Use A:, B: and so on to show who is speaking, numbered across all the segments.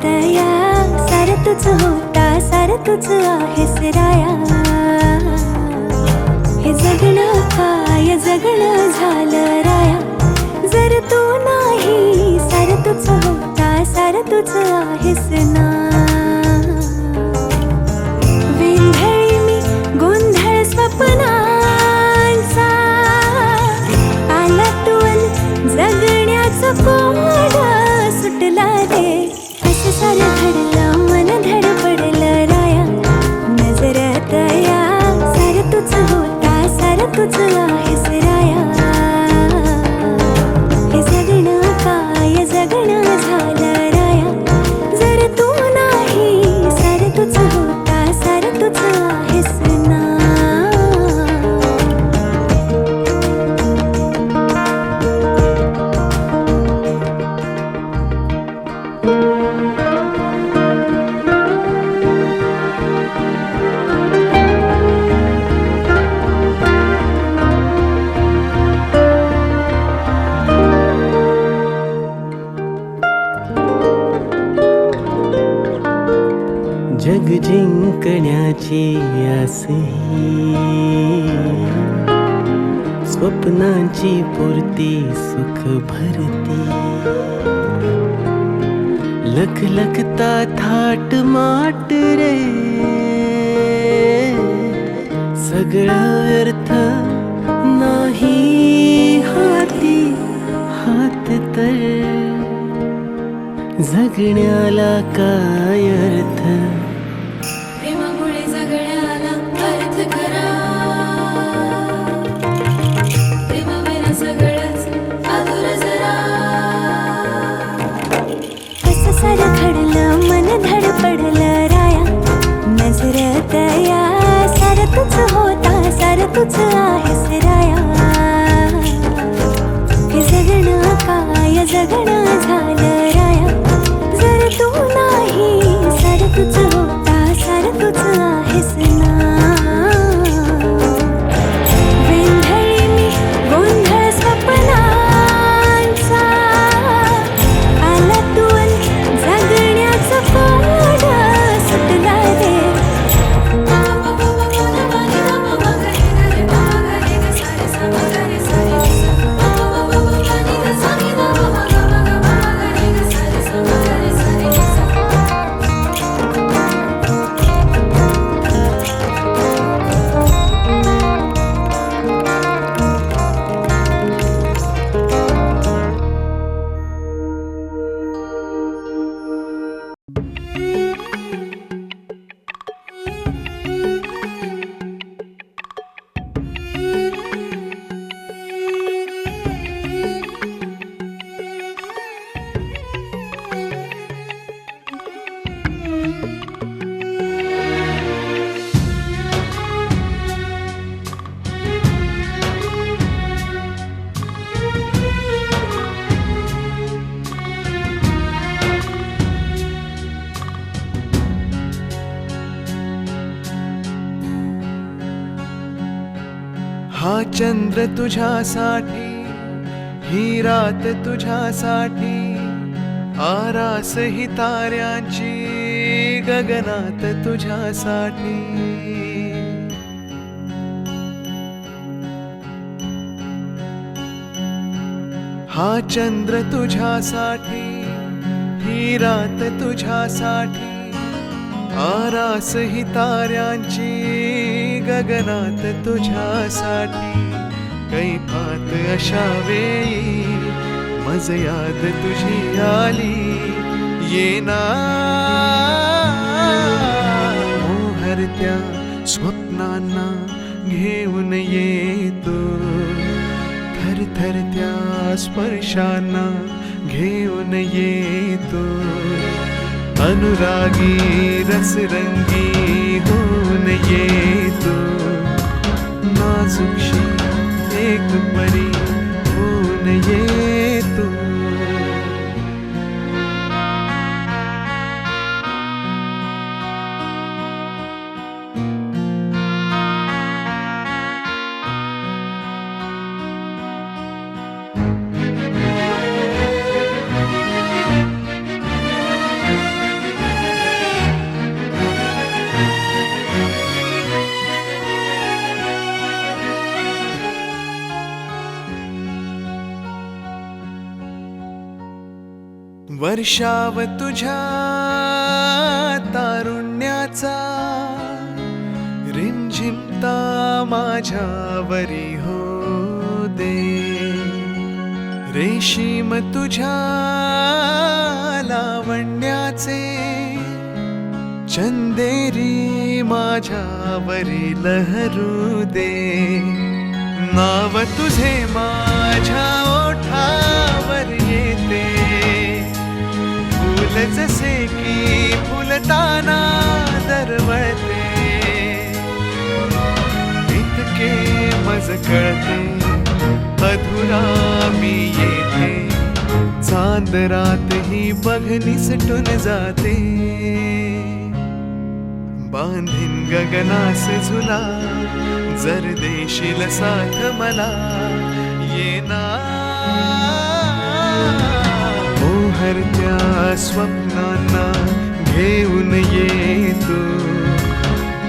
A: तया सार तुझ होता सार तुझ आहेस राया. हे जगणं काय जगणं झालं राया, जर तू नाही सार तुझ होता सार तुझ आहेस ना. वेंधळी मी गोंधळ स्वप्नांचा, आला तू जगण्याचा कोड सुटला रे. असं सारं घडलं मन धडपडलं राया, नजरात या सार तुझ होता सार तुझ आहेस राया. हे जगणं काय जगणं झालं राया, जर तू नाही सार तुझ होता सार तुझ आहेस ना.
B: जग जिंकण्याची आसही, स्वप्नांची पूर्ती सुख भरती. लखलखता थाट माट रे, सगळं व्यर्थ नाही हाती हात तर. जगण्याला काय अर्थ,
C: प्रेमामुळे जगण्याला अर्थ खरा. प्रेमाविना सगळंच अधुरं जरा.
A: असं सारं घडलं मन धडपडलं राया, नजरात या सार तुझ होता सार तुझ आहेस राया. हे जगणं काय जगणं झालं राया, जर तू नाही सार तुझ होता सार तुझ आहेस ना. वेंधळी मी गोंधळ स्वप्नांचा, आला तू जगण्याचा कोड सुटला रे.
D: हा चंद्र तुझ्यासाठी, ही रात तुझ्यासाठी, आरास ही ताऱ्यांची गगनात तुझ्यासाठी. हा चंद्र तुझ्यासाठी, ही रात तुझ्यासाठी, आरास ही ताऱ्यांची गगनात तुझ्यासाठी. कैफात अशा वेळी मज याद तुझी आली, येना मोहरत्या स्वप्नांना घेऊन येतो. थरथरत्या स्पर्शांना घेऊन येतो. अनुरागी रसरंगी होऊन येतो. नाजुकशी एक परी होऊन येतो. वर्षाव तुझ्या तारुण्याचा रिमझिमता माझ्यावरी हो दे. रेशीम तुझ्या लावण्याचे चंदेरी माझ्यावरी लहरू दे. नाव तुझे माझ्या ओठावर येते, फुल जसे की फुलताना दरवळते. इतके मज कळते अधुरा मी येथे, चांद रात ही बघनी सटून जाते. बांधीन गगनास झुला जर देशील साथ मला, येना मोहरत्या स्वप्नांना घेऊन ये तू.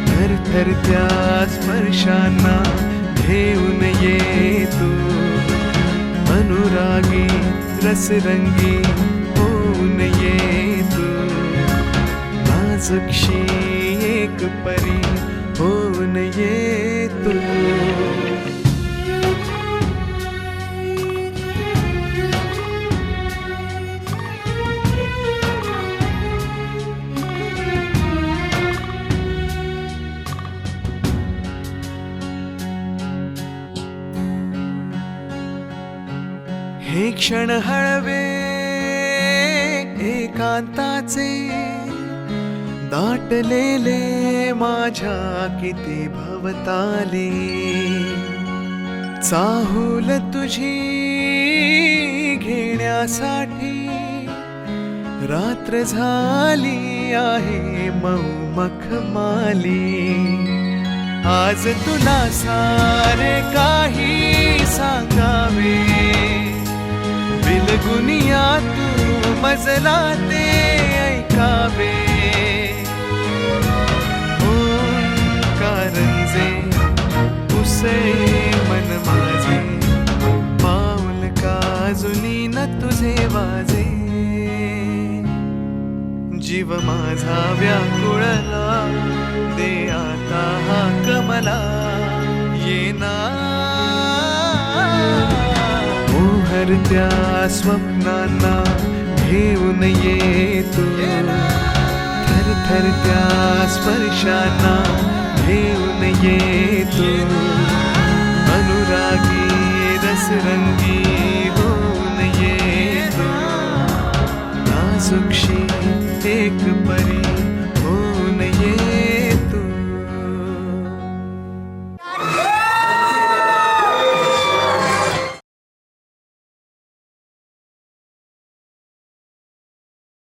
D: थरथरत्या स्पर्शांना घेऊन ये तू. अनुरागी रसरंगी होऊन ये तू. नाजुकशी एक परी होऊन ये तू. हे क्षण हळवे एकांताचे, दाटलेले माझ्या किती भवताले. चाहूल तुझी घेण्यासाठी रात्र झाली आहे मऊ मखमाली. आज तुला सारे काही सांगावे, बिलगुनिया तू मजला ते ऐकावे. कारंजे उसे मन माझे, पाऊल काजुनी न तुझे वाजे. जीव माझा व्याकुळला दे आता हा कमला, येना मोहरत्या स्वप्नांना घेऊन ये तू. थरथरत्या स्पर्शांना घेऊन ये तू.